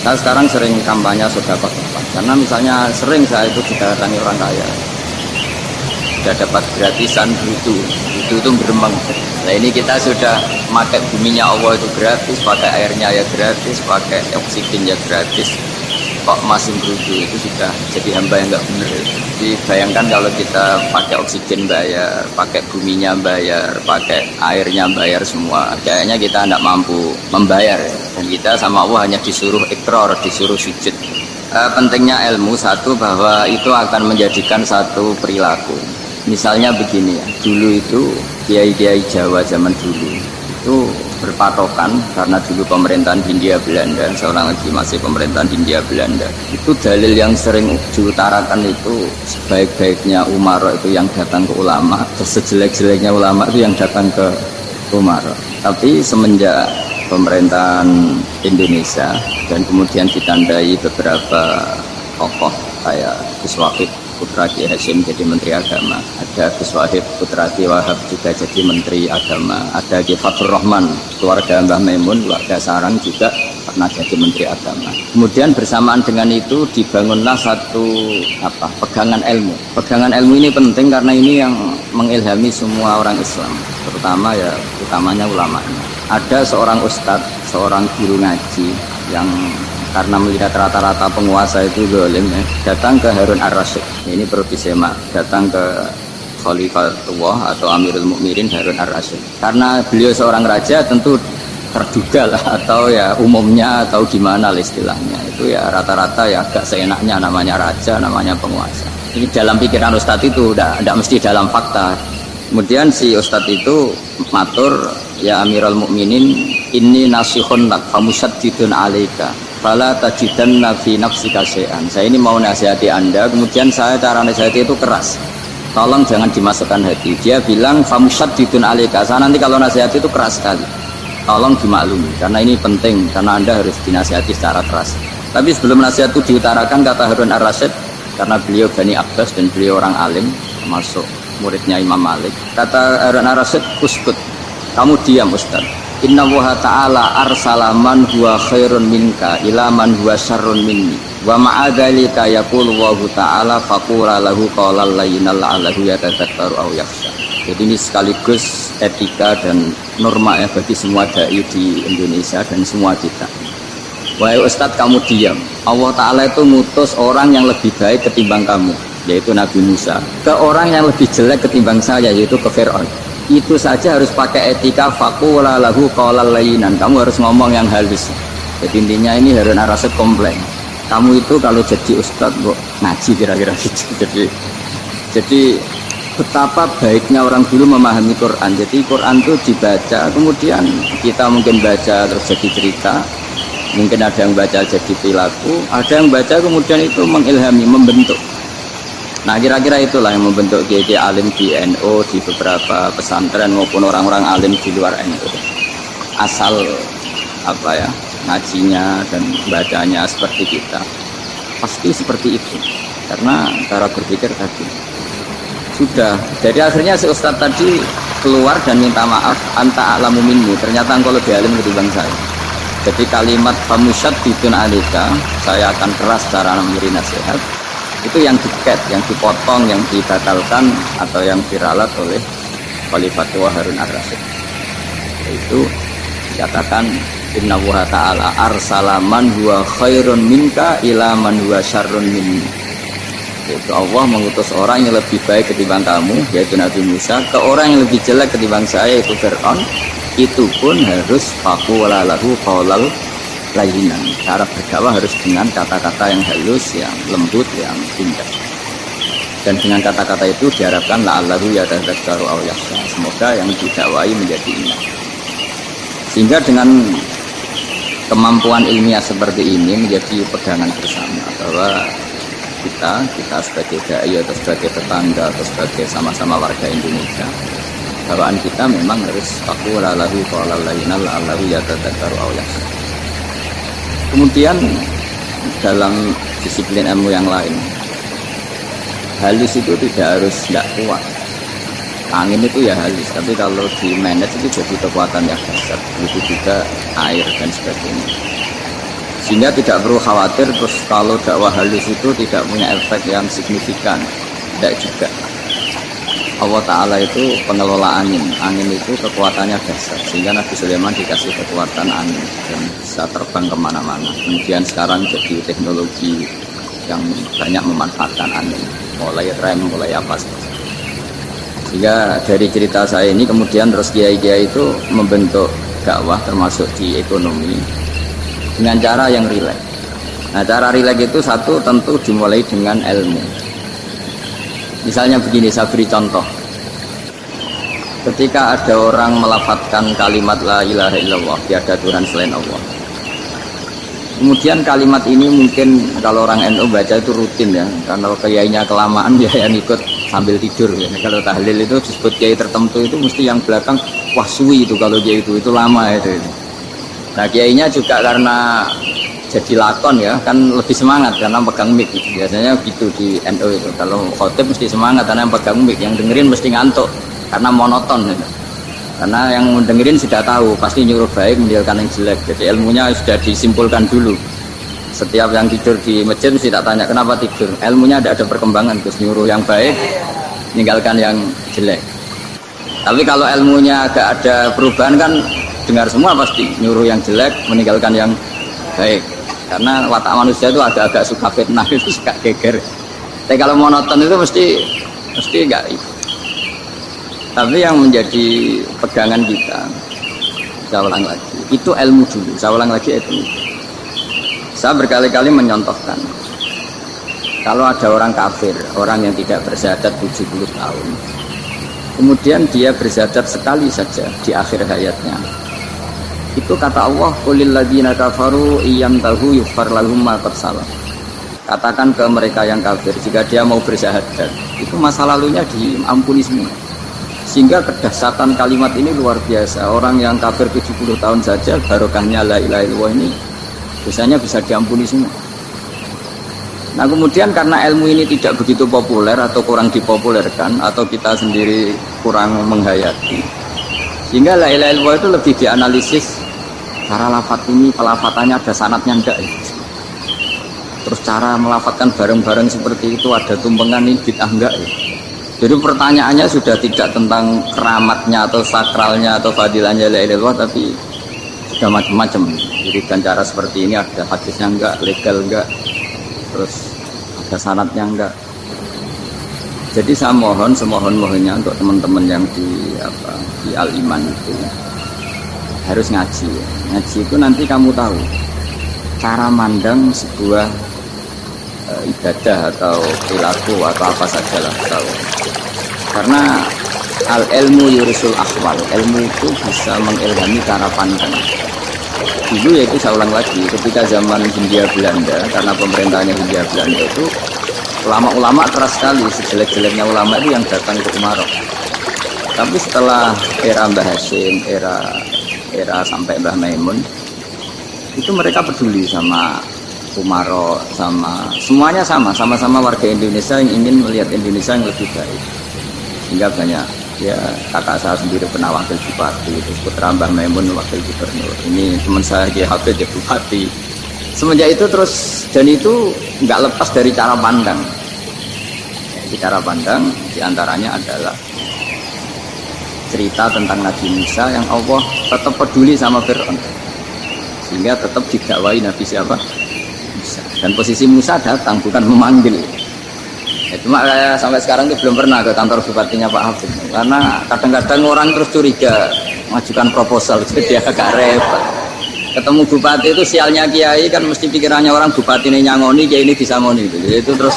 Saya sekarang sering kampanye sedekah karena misalnya sering saya itu didatangi orang kaya, sudah dapat gratisan brutu itu berembang. Nah ini kita sudah pakai buminya Allah itu gratis, pakai airnya ya gratis, pakai oksigen ya gratis, kok masih brutu, itu sudah jadi hamba yang nggak benar. Jadi bayangkan kalau kita pakai oksigen bayar, pakai buminya bayar, pakai airnya bayar semua, kayaknya kita tidak mampu membayar. Dan kita sama Allah hanya disuruh ikrar, disuruh sujud. Pentingnya ilmu satu, bahwa itu akan menjadikan satu perilaku. Misalnya begini ya, dulu itu kiai-kiai Jawa zaman dulu itu berpatokan, karena dulu pemerintahan Hindia Belanda, seorang lagi masih pemerintahan Hindia Belanda, itu dalil yang sering diutarakan itu sebaik-baiknya umara itu yang datang ke ulama, sejelek-jeleknya ulama itu yang datang ke umara. Tapi semenjak pemerintahan Indonesia dan kemudian ditandai beberapa tokoh kayak Gus Wahid putra Ki Hasyim jadi Menteri Agama, ada Gus Wahid putra Ki Wahab juga jadi Menteri Agama, ada Ki Fathur Rahman keluarga Mbah Maimun, keluarga Sarang juga pernah jadi Menteri Agama. Kemudian bersamaan dengan itu dibangunlah satu pegangan ilmu. Pegangan ilmu ini penting karena ini yang mengilhami semua orang Islam, terutama ya utamanya ulamanya. Ada seorang ustadz, seorang guru ngaji yang karena melihat rata-rata penguasa itu zalim, datang ke Harun ar-Rasyid. Ini perlu disemak, datang ke Khalifatullah atau Amirul Mukminin Harun ar-Rasyid. Karena beliau seorang raja, tentu terduga lah, atau ya umumnya atau gimana lah istilahnya, itu ya rata-rata ya agak seenaknya, namanya raja, namanya penguasa. Ini dalam pikiran ustadz itu, tidak mesti dalam fakta. Kemudian si ustadz itu matur, ya Amirul Mukminin, inni nasihun lak famusaddidun alaika fala tajidanna fi nafsika syai'an. Saya ini mau nasihati Anda, kemudian saya cara nasihati itu keras, tolong jangan dimasukkan hati. Dia bilang famusaddidun alaika, saya nanti kalau nasihati itu keras sekali, tolong dimaklumi karena ini penting, karena Anda harus dinasihati secara keras. Tapi sebelum nasihat itu diutarakan, kata Harun ar-Rasyid, karena beliau Bani Abbas dan beliau orang alim, termasuk muridnya Imam Malik, kata Harun ar-Rasyid, uskut, kamu diam Ustaz. Inna Allaha ta'ala arsala man huwa khairun minka ila man huwa syarrun minni wa ma'adhalika yaqulu Allahu ta'ala faqura lahu qawlan layyinal la'allahu yatadzakkaru aw yakhsha. Jadi ini sekaligus etika dan norma ya bagi semua dai di Indonesia dan semua kita. Wahai Ustadz, kamu diam. Allah Ta'ala itu ngutus orang yang lebih baik ketimbang kamu, yaitu Nabi Musa, ke orang yang lebih jelek ketimbang saya, yaitu ke Fir'aun. Itu saja harus pakai etika, faqula lahu qawlan layyinan, kamu harus ngomong yang halus. Jadi intinya ini Harun ar-Rasyid komplain, kamu itu kalau jadi ustadz kok ngaji kira-kira gitu. Jadi betapa baiknya orang dulu memahami Quran. Jadi Quran itu dibaca, kemudian kita mungkin baca terus jadi cerita, mungkin ada yang baca jadi perilaku, ada yang baca kemudian itu mengilhami, membentuk. Nah kira-kira itulah yang membentuk kiai alim di NU, di beberapa pesantren maupun orang-orang alim di luar NU. Asal ngajinya dan bacanya seperti kita, pasti seperti itu. Karena cara berpikir tadi sudah. Jadi akhirnya si ustadz tadi keluar dan minta maaf, anta a'lamu minni, ternyata engkau lebih alim ketimbang saya. Jadi kalimat famusaddidun alika, saya akan keras cara memberi nasihat, itu yang diket, yang dipotong, yang dibatalkan atau yang diralat oleh Khalifatullah Harun ar-Rasyid. Itu dikatakan inna Allaha ta'ala arsala man huwa khairun minka ila man huwa syarrun minni. Itu Allah mengutus orang yang lebih baik ketimbang kamu, yaitu Nabi Musa, ke orang yang lebih jelek ketimbang saya, yaitu Fir'aun. Itu pun harus faqula lahu qawlan layyinan. Cara berdakwah harus dengan kata-kata yang halus, yang lembut, yang indah. Dan dengan kata-kata itu diharapkan la'allahu yatadzakkaru aw yakhsha, semoga yang didakwai menjadi indah. Sehingga dengan kemampuan ilmiah seperti ini menjadi pegangan bersama bahwa kita sebagai dai atau sebagai tetangga atau sebagai sama-sama warga Indonesia, bawaan kita memang harus faqula lahu qawlan layyinan la'allahu yatadzakkaru aw yakhsha. Kemudian dalam disiplin ilmu yang lain, halus itu tidak kuat. Angin itu ya halus, tapi kalau di manage itu jadi kekuatan yang besar. Itu juga air dan sebagainya. Sehingga tidak perlu khawatir terus kalau dakwah halus itu tidak punya efek yang signifikan. Tidak juga. Allah Ta'ala itu pengelola angin. Angin itu kekuatannya dasar. Sehingga Nabi Sulaiman dikasih kekuatan angin dan bisa terbang kemana-mana. Kemudian sekarang jadi teknologi yang banyak memanfaatkan angin. Mulai rem, mulai apa saja. Sehingga dari cerita saya ini kemudian terus kiai-kiai itu membentuk dakwah termasuk di ekonomi dengan cara yang rileks. Nah, cara rileks itu satu tentu dimulai dengan ilmu. Misalnya begini, saya beri contoh. Ketika ada orang melafadzkan kalimat la ilaha illallah, tiada Tuhan selain Allah. Kemudian kalimat ini mungkin kalau orang NU baca itu rutin ya, karena kiainya kelamaan dia yang ikut sambil tidur ya. Kalau tahlil itu disebut kiai tertentu itu mesti yang belakang wah suwi itu kalau dia itu lama itu. Nah kiainya juga karena jadi lakon ya kan lebih semangat karena pegang mic. Biasanya gitu di NU itu. Kalau khotib mesti semangat karena yang pegang mic, yang dengerin mesti ngantuk karena monoton ya. Karena yang mendengerin sudah tahu pasti nyuruh baik meninggalkan yang jelek. Jadi ilmunya sudah disimpulkan dulu. Setiap yang tidur di masjid mesti tak tanya kenapa tidur. Ilmunya tidak ada perkembangan, terus nyuruh yang baik meninggalkan yang jelek. Tapi kalau ilmunya agak ada perubahan kan dengar semua pasti nyuruh yang jelek meninggalkan yang baik. Karena watak manusia itu agak-agak suka fitnah, itu suka geger. Tapi kalau monoton itu mesti enggak itu. Tapi yang menjadi pegangan kita, saya ulang lagi, itu ilmu dulu. Saya ulang lagi itu. Saya berkali-kali menyontohkan, kalau ada orang kafir, orang yang tidak bersyahadat 70 tahun, kemudian dia bersyahadat sekali saja di akhir hayatnya. Itu kata Allah, qulil ladzina kafaru iyyantahu yughfar lahum ma qad salaf. Katakan ke mereka yang kafir, jika dia mau bersyahadat, itu masa lalunya diampuni semua. Sehingga kedahsyatan kalimat ini luar biasa. Orang yang kafir 70 tahun saja barokahnya la ilaha illallah ini dosanya bisa diampuni semua. Nah kemudian karena ilmu ini tidak begitu populer atau kurang dipopulerkan atau kita sendiri kurang menghayati, sehingga la ilaha illallah itu lebih dianalisis cara lafaz ini, pelafatannya ada sanadnya enggak ya? Terus cara melafatkan bareng-bareng seperti itu ada tumpengan ini bid'ah enggak ya? Jadi pertanyaannya sudah tidak tentang keramatnya atau sakralnya atau fadilahnya la ilaha illallah, tapi sudah macam-macam. Jadi dan cara seperti ini ada hadisnya enggak, legal enggak, terus ada sanadnya enggak. Jadi saya mohon semohon-mohonnya untuk teman-teman yang di Al-Iman itu harus ngaji. Ngaji itu nanti kamu tahu cara mandang sebuah ibadah atau perilaku atau apa saja lah tahu. Karena al-ilmu yurisul ahwal, ilmu itu bisa mengilhami cara pandang. Dulu yaitu saya ulang lagi, ketika zaman Hindia Belanda, karena pemerintahnya Hindia Belanda itu ulama-ulama keras sekali, sejelek-jeleknya ulama itu yang datang ke Umarok. Tapi setelah era Mbah Hasyim, era sampai Mbah Maimun, itu mereka peduli sama Umarok, sama semuanya sama-sama warga Indonesia yang ingin melihat Indonesia yang lebih baik. Hingga banyak ya kakak saya sendiri pernah wakil bupati, terus putra Mbah Maimun wakil gubernur. Ini teman saya Kiai Hafid jadi bupati. Semenjak itu terus, dan itu nggak lepas dari cara pandang. Di cara pandang diantaranya adalah cerita tentang Nabi Musa yang Allah tetap peduli sama Fir'aun, sehingga tetap didakwai Nabi siapa? Musa. Dan posisi Musa datang bukan memanggil. Ya, cuma sampai sekarang itu belum pernah ke kantor bupatinya Pak Hafid, karena kadang-kadang orang terus curiga mengajukan proposal jadi agak repot. Ketemu bupati itu sialnya kiai kan mesti pikirannya orang bupati ini nyangoni, kiai ini disangoni gitu. Jadi itu terus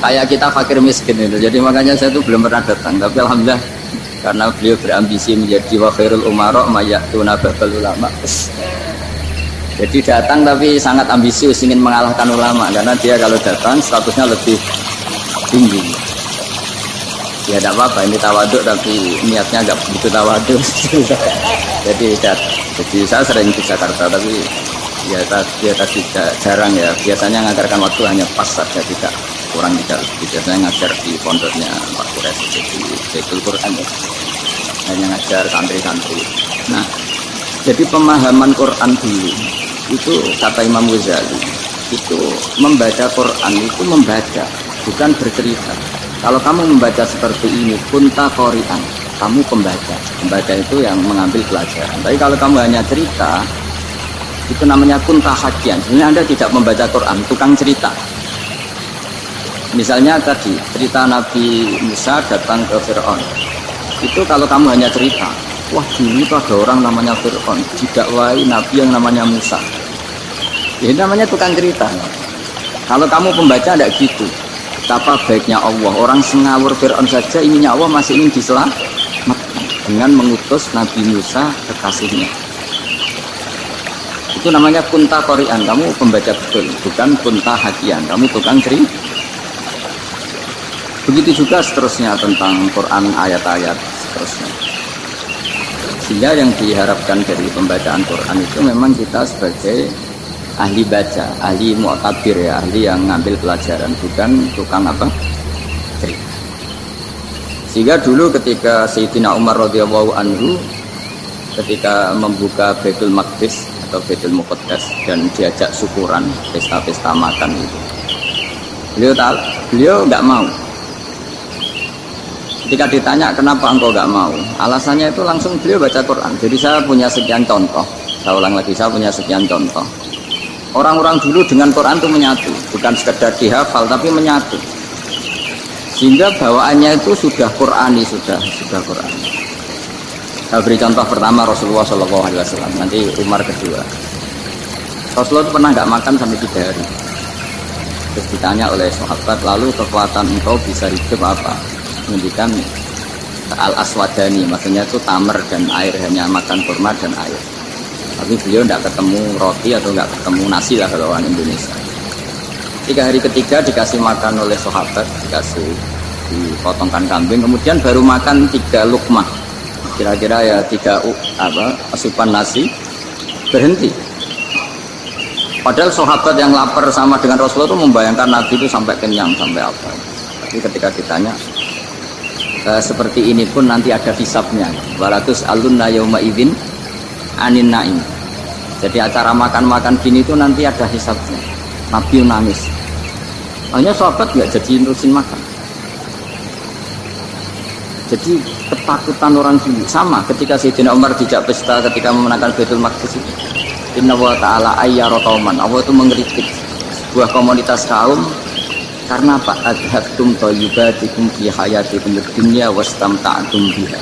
kayak kita fakir miskin itu. Jadi makanya saya itu belum pernah datang. Tapi alhamdulillah karena beliau berambisi menjadi wa khairul umara mayatuna babal ulama. Jadi datang tapi sangat ambisius ingin mengalahkan ulama, karena dia kalau datang statusnya lebih tinggi. Ya tidak apa-apa, ini tawaduk tapi niatnya agak begitu tawaduk. jadi saya sering di Jakarta tapi ya tadi jarang ya. Biasanya ngajarkan waktu hanya pas saja, tidak kurang tidak. Biasanya ngajar di pondoknya Pak Kures di Baitul Quran ya. Hanya ngajar santri-santri. Nah, jadi pemahaman Quran dulu itu kata Imam Ghazali, itu membaca Quran itu membaca, bukan bercerita. Kalau kamu membaca seperti ini, kunta qori'an, kamu pembaca. Pembaca itu yang mengambil pelajaran. Tapi kalau kamu hanya cerita, itu namanya kunta hakian. Sebenarnya Anda tidak membaca Quran, tukang cerita. Misalnya tadi cerita Nabi Musa datang ke Fir'aun. Itu kalau kamu hanya cerita, wah dulu itu ada orang namanya Fir'aun, didakwai Nabi yang namanya Musa. Ini namanya tukang cerita. Kalau kamu pembaca tidak gitu. Betapa baiknya Allah, orang sengawur Fir'aun saja ininya Allah masih ingin diselamatkan dengan mengutus Nabi Musa kekasihnya. Itu namanya kunta qori'an, kamu pembaca betul, bukan kunta hakian, kamu tukang cerita. Begitu juga seterusnya tentang Quran, ayat-ayat seterusnya. Sehingga yang diharapkan dari pembacaan Quran itu memang kita sebagai ahli baca, ahli mu'tabir ya, ahli yang ngambil pelajaran, bukan tukang apa? Cerita. Sehingga dulu ketika Sayyidina Umar radhiyallahu anhu ketika membuka Baitul Maqdis atau Baitul Muqaddas dan diajak syukuran, pesta-pesta makan itu, beliau nggak mau. Ketika ditanya kenapa engkau nggak mau, alasannya itu langsung beliau baca Quran. Jadi saya punya sekian contoh, saya ulang lagi, saya punya sekian contoh. Orang-orang dulu dengan Quran itu menyatu, bukan sekedar dihafal tapi menyatu. Sehingga bawaannya itu sudah Qurani, sudah Quran. Saya beri contoh pertama Rasulullah SAW, nanti Umar kedua. Rasulullah itu pernah nggak makan sampai 3 hari. Terus ditanya oleh sahabat, lalu kekuatan engkau bisa hidup apa? Menunjukkan al-aswadani, maksudnya itu tamar dan air, hanya makan kurma dan air. Tapi beliau tidak ketemu roti atau nggak ketemu nasi lah kalau orang Indonesia. 3 hari ketiga dikasih makan oleh sahabat, dikasih dipotongkan kambing, kemudian baru makan 3 lukmah, kira-kira ya 3 asupan nasi, berhenti. Padahal sahabat yang lapar sama dengan Rasulullah itu membayangkan Nabi itu sampai kenyang, sampai apa. Tapi ketika ditanya, seperti ini pun nanti ada hisabnya. Walatus alunna yauma idzin anin naim. Jadi acara makan-makan gini itu nanti ada hisabnya. Nabi nangis. Hanya sahabat nggak jadi terusin makan. Jadi ketakutan orang dulu sama ketika Sayyidina Umar dijak pesta ketika memenangkan Baitul Maqdis itu. Inna wa ta'ala ayyara qauman. Allah itu mengkritik sebuah komunitas kaum karena apa? Adhatum thayyibatikum fi hayatikum dunya wastamta'tum biha.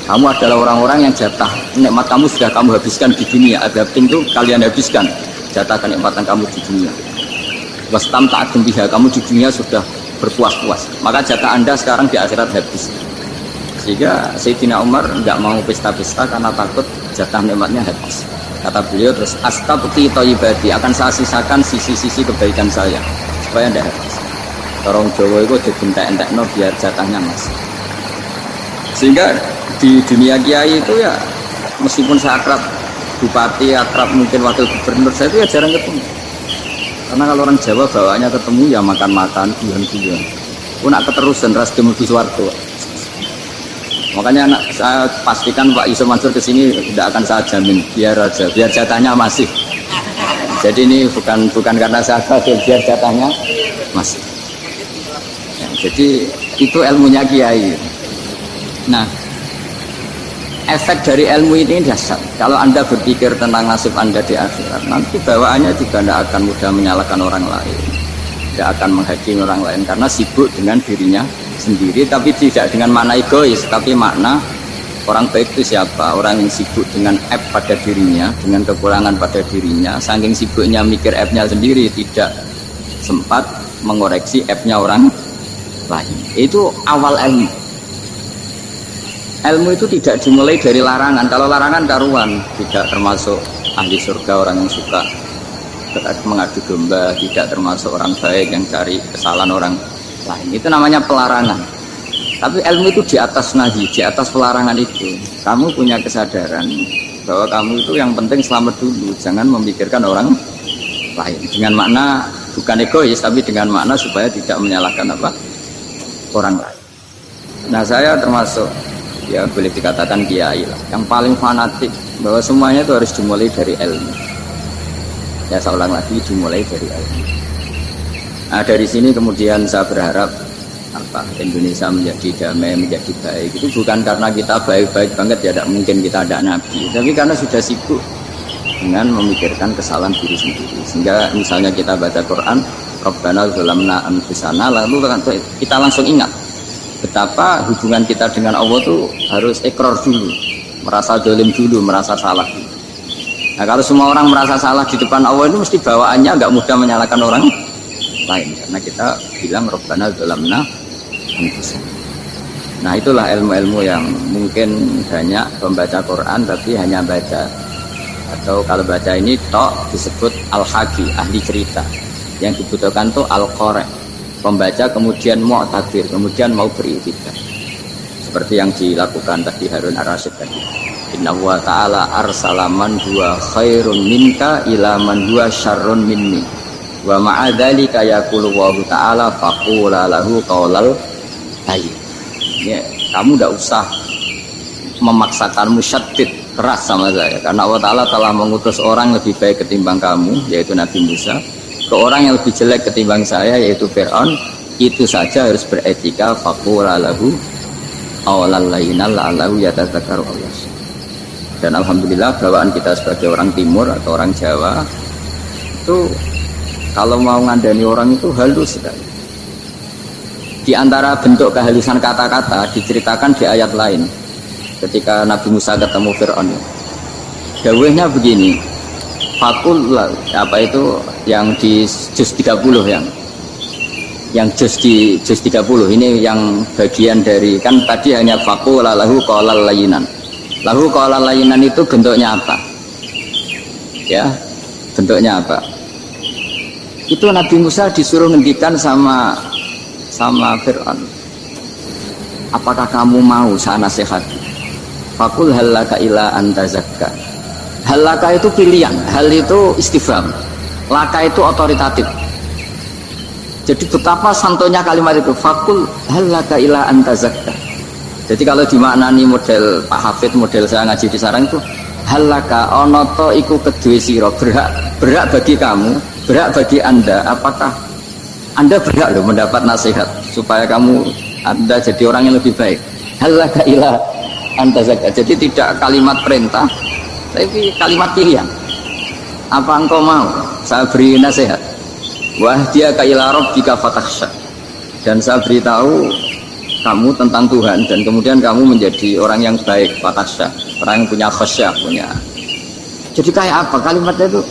Kamu adalah orang-orang yang jatah nikmat kamu sudah kamu habiskan di dunia. Adhatum itu kalian habiskan jatah kenikmatan kamu di dunia. Wastamta'tum biha, kamu di dunia sudah berpuas-puas. Maka jatah Anda sekarang di akhirat habis. Sehingga Sayyidina Umar enggak mau pesta-pesta karena takut jatah nikmatnya habis. Kata beliau terus, astabqi thayyibati, akan saya sisakan sisi-sisi kebaikan saya supaya tidak habis. Orang Jawa itu dibentak-entekno biar jatahnya masih. Sehingga di dunia kiai itu ya meskipun saya akrab bupati, akrab mungkin wakil gubernur, saya itu ya jarang ketemu. Karena kalau orang Jawa bawaannya ketemu ya makan-makan, guyon-guyon. Nak keterusan ras demugi swarga. Makanya saya pastikan Pak Yusuf Mansur kesini tidak akan saya jamin, biar aja, biar jatahnya masih. Jadi ini bukan karena saya kafir, biar jatahnya masih. Ya, jadi itu ilmunya kiai. Nah, efek dari ilmu ini dasar. Kalau Anda berpikir tentang nasib Anda di akhirat, nanti bawaannya juga tidak akan mudah menyalahkan orang lain, tidak akan menghakimi orang lain karena sibuk dengan dirinya sendiri, tapi tidak dengan makna egois, tapi makna orang baik itu siapa? Orang yang sibuk dengan aib pada dirinya, dengan kekurangan pada dirinya, saking sibuknya mikir aibnya sendiri, tidak sempat mengoreksi aibnya orang lain. Itu awal ilmu. Ilmu itu tidak dimulai dari larangan. Kalau larangan karuan, tidak termasuk ahli surga, orang yang suka mengadu domba, tidak termasuk orang baik yang cari kesalahan orang lain. Itu namanya pelarangan. Tapi ilmu itu di atas nahi, di atas pelarangan itu. Kamu punya kesadaran bahwa kamu itu yang penting selamat dulu, jangan memikirkan orang lain. Dengan makna bukan egois, tapi dengan makna supaya tidak menyalahkan orang lain. Nah, saya termasuk ya boleh dikatakan kiai lah, yang paling fanatik bahwa semuanya itu harus dimulai dari ilmu. Ya saya ulang lagi, dimulai dari awal. Nah dari sini kemudian saya berharap Indonesia menjadi damai, menjadi baik. Itu bukan karena kita baik-baik banget, ya tidak mungkin kita ada nabi, tapi karena sudah sibuk dengan memikirkan kesalahan diri sendiri. Sehingga misalnya kita baca Quran, Rabbana zalamna anfusana, lalu kita langsung ingat betapa hubungan kita dengan Allah itu harus ikrar dulu, merasa zalim dulu, merasa salah dulu. Nah kalau semua orang merasa salah di depan Allah itu mesti bawaannya nggak mudah menyalahkan orang lain, karena kita bilang Rabbana zalamna anfusana. Nah itulah ilmu-ilmu yang mungkin banyak pembaca Quran tapi hanya baca, atau kalau baca ini tok disebut al-haqi, ahli cerita. Yang dibutuhkan tuh al-qari, pembaca kemudian mu'tadir, kemudian mau beriktikad, seperti yang dilakukan tadi Harun ar-Rasyid tadi. Inna wa ta'ala arsala man huwa khairun minka ila man huwa syarrun minni wa ma'adzalika yaqulu wa ta'ala faqula lahu qaulal hayyin. Ya, kamu tidak usah memaksakan musyaddid keras sama saya, karena Allah Ta'ala telah mengutus orang lebih baik ketimbang kamu, yaitu Nabi Musa, ke orang yang lebih jelek ketimbang saya, yaitu Fir'aun. Itu saja harus beretika. Faqula lahu qaulal layyinan la'allahu yatadzakkaru. Dan alhamdulillah bawaan kita sebagai orang Timur atau orang Jawa itu kalau mau ngandani orang itu halus sekali. Di antara bentuk kehalusan kata-kata diceritakan di ayat lain ketika Nabi Musa ketemu Fir'aun. Dawuhnya begini, fakul apa itu yang di juz 30, yang juz 30 ini yang bagian dari, kan tadi hanya fakul lahu qaulal layyinan. Lahu qaulal layyinan itu bentuknya apa? Ya, bentuknya apa? Itu Nabi Musa disuruh ngendikan sama Fir'aun, apakah kamu mau saya nasihati? Fakul halaka ila anta zakka. Halaka itu pilihan, hal itu istifham, laka itu otoritatif. Jadi betapa santonya kalimat itu, fakul halaka ila anta zakka. Jadi kalau dimaknani model Pak Hafid, model saya ngaji di sarang itu, halaka onoto iku kedue sira, berhak bagi kamu, berhak bagi anda, apakah anda berhak loh mendapat nasihat supaya anda jadi orang yang lebih baik. Halaka ila anta zakka. Jadi tidak kalimat perintah, tapi kalimat pilihan. Apa engkau mau saya beri nasihat? Wah dia ila rabbika fatakhsha. Dan saya beritahu kamu tentang Tuhan, dan kemudian kamu menjadi orang yang baik, fatakhsha, orang yang punya khasyah, punya. Jadi kayak apa kalimatnya itu?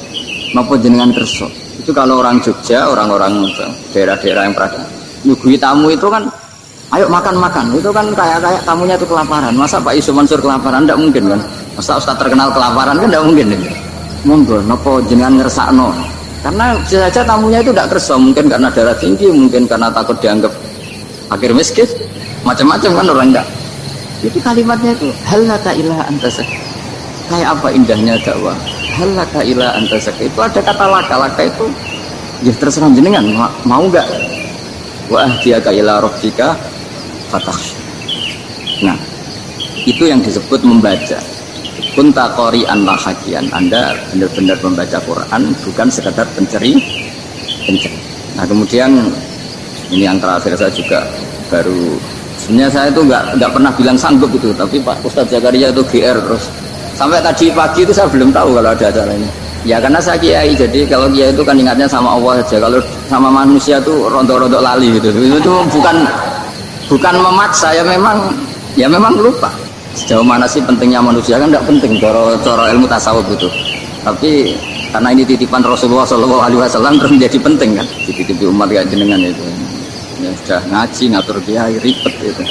Napa jenengan kersa? Itu kalau orang Jogja, orang-orang daerah-daerah yang pernah nyuguhi tamu itu kan, ayo makan-makan, itu kan kayak tamunya itu kelaparan. Masa Pak Yusuf Mansur kelaparan? Tidak mungkin kan. Masa Ustaz terkenal kelaparan kan tidak mungkin. Monggo, napa jenengan ngersakno? Karena bisa saja tamunya itu tidak kersa, mungkin karena darah tinggi, mungkin karena takut dianggap fakir miskin, macam-macam kan orang enggak. Itu kalimatnya itu halaka ila anta zakka. Kayak apa indahnya dakwah. Halaka ila anta zakka. Itu ada kata laka itu ya terserah jenengan mau enggak. Wa ahdiyaka ila rabbika fatakhsha. Nah, itu yang disebut membaca. Kunta qari'an la hakian. Anda benar-benar membaca Quran, bukan sekadar penceri. Nah, kemudian ini yang terakhir saya juga baru, sebenarnya saya itu nggak pernah bilang sanggup itu, tapi Pak Ustadz Zakaria itu GR terus sampai tadi pagi itu saya belum tahu kalau ada acara ini. Ya karena saya kiai, jadi kalau kiai itu kan ingatnya sama Allah saja, kalau sama manusia tuh rontok-rontok lali gitu. Itu bukan memaksa, ya memang lupa. Sejauh mana sih pentingnya manusia kan tidak penting cara ilmu tasawuf itu. Tapi karena ini titipan Rasulullah SAW terus menjadi penting kan, dititipi umat kayak jenengan itu. Ya sudah ngaji ngatur kiai ribet itu.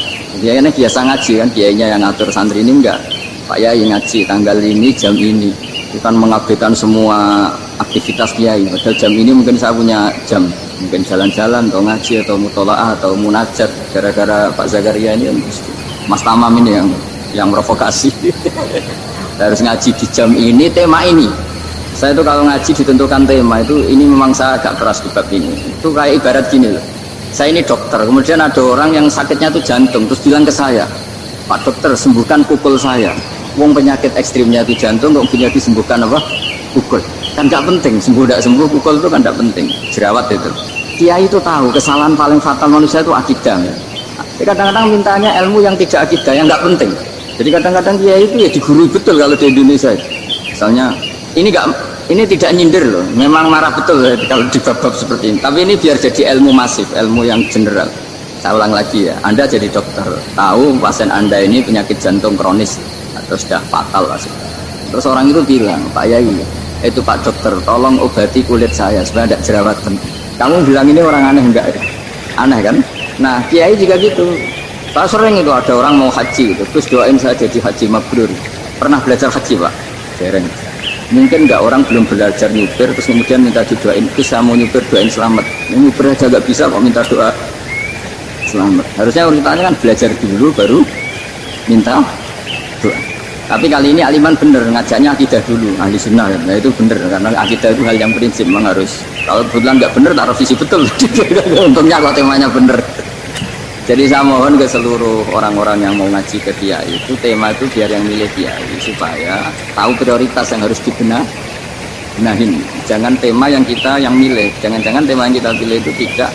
Kiai ini biasa ngaji kan, kiainya yang ngatur, santri ini enggak. Pak Yai ngaji tanggal ini jam ini, bukan mengabaikan semua aktivitas kiai. Padahal jam ini mungkin saya punya jam, mungkin jalan-jalan atau ngaji atau mutolaah atau munajat. Gara-gara Pak Zakaria ini Mas Tamam ini yang provokasi. Harus ngaji di jam ini, tema ini. Saya itu kalau ngaji ditentukan tema itu, ini memang saya agak keras di bab ini. Itu kayak ibarat gini loh. Saya ini dokter, kemudian ada orang yang sakitnya itu jantung, terus bilang ke saya, Pak dokter sembuhkan pukul saya. Wong penyakit ekstrimnya itu jantung, kok punya disembuhkan apa? Pukul. kan nggak penting, sembuh tidak sembuh pukul itu kan nggak penting, jerawat itu. Kiai itu tahu kesalahan paling fatal manusia itu akidah. Jadi kadang-kadang mintanya ilmu yang tidak akidah, yang nggak penting. Jadi kadang-kadang kiai itu ya digurui betul kalau di Indonesia. Misalnya ini tidak nyindir loh, memang marah betul ya, kalau di bab-bab seperti ini. Tapi ini biar jadi ilmu masif, ilmu yang general. Saya ulang lagi ya, Anda jadi dokter, tahu pasien Anda ini penyakit jantung kronis atau sudah fatal lah. Terus orang itu bilang, Pak Yai, itu Pak dokter, tolong obati kulit saya supaya tidak jerawatan. Kamu bilang ini orang aneh enggak? Aneh kan? Nah, kiai juga gitu. Saya sering itu ada orang mau haji gitu, terus doain saya jadi haji mabrur. Pernah belajar haji Pak? Dereng. Mungkin enggak, orang belum belajar nyupir, terus kemudian minta didoain, terus saya mau nyupir, doain selamat. Nyupir aja nggak bisa kok minta doa selamat. Harusnya urutannya kan belajar dulu baru minta doa. Tapi kali ini aliman bener, ngajaknya akidah dulu, ahli sunnah. Nah itu bener, karena akidah itu hal yang prinsip, memang harus. Kalau kebetulan nggak bener, taruh visi betul. Untungnya kalau temanya bener. Jadi saya mohon ke seluruh orang-orang yang mau ngaji ke kiai itu, tema itu biar yang milih kiai supaya tahu prioritas yang harus dibenahin. Jangan tema yang kita yang milih, jangan-jangan tema yang kita pilih itu tidak